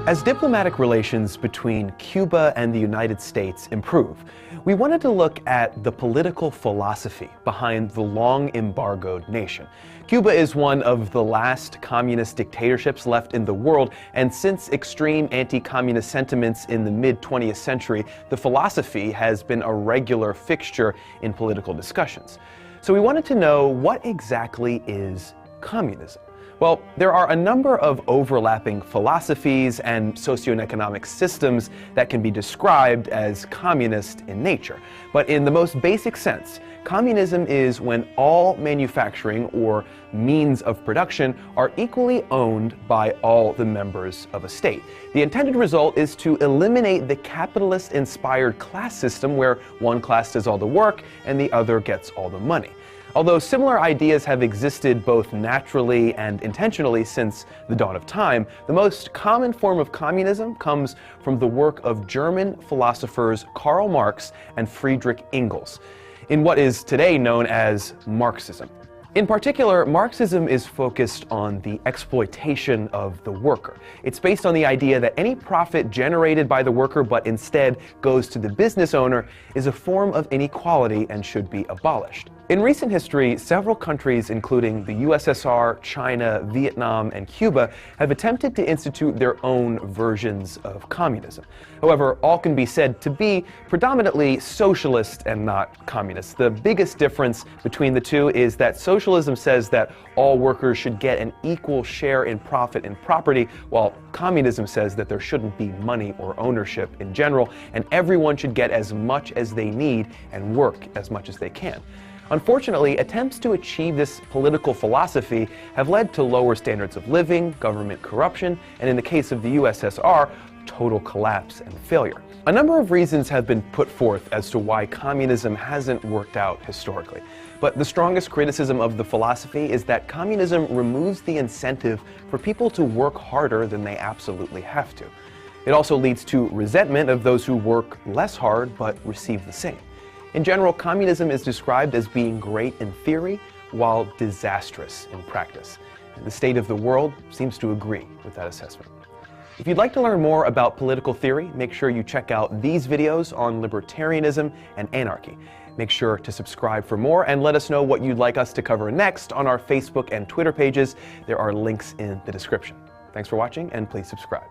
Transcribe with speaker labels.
Speaker 1: As diplomatic relations between Cuba and the United States improve, we wanted to look at the political philosophy behind the long-embargoed nation. Cuba is one of the last communist dictatorships left in the world, and since extreme anti-communist sentiments in the mid-20th century, the philosophy has been a regular fixture in political discussions. So we wanted to know, what exactly is communism? Well, there are a number of overlapping philosophies and socioeconomic systems that can be described as communist in nature. But in the most basic sense, communism is when all manufacturing or means of production are equally owned by all the members of a state. The intended result is to eliminate the capitalist-inspired class system where one class does all the work and the other gets all the money. Although similar ideas have existed both naturally and intentionally since the dawn of time, the most common form of communism comes from the work of German philosophers Karl Marx and Friedrich Engels, in what is today known as Marxism. In particular, Marxism is focused on the exploitation of the worker. It's based on the idea that any profit generated by the worker but instead goes to the business owner is a form of inequality and should be abolished. In recent history, several countries, including the USSR, China, Vietnam, and Cuba, have attempted to institute their own versions of communism. However, all can be said to be predominantly socialist and not communist. The biggest difference between the two is that socialism says that all workers should get an equal share in profit and property, while communism says that there shouldn't be money or ownership in general, and everyone should get as much as they need and work as much as they can. Unfortunately, attempts to achieve this political philosophy have led to lower standards of living, government corruption, and in the case of the USSR, total collapse and failure. A number of reasons have been put forth as to why communism hasn't worked out historically. But the strongest criticism of the philosophy is that communism removes the incentive for people to work harder than they absolutely have to. It also leads to resentment of those who work less hard but receive the same. In general, communism is described as being great in theory while disastrous in practice. And the state of the world seems to agree with that assessment. If you'd like to learn more about political theory, make sure you check out these videos on libertarianism and anarchy. Make sure to subscribe for more and let us know what you'd like us to cover next on our Facebook and Twitter pages. There are links in the description. Thanks for watching, and please subscribe.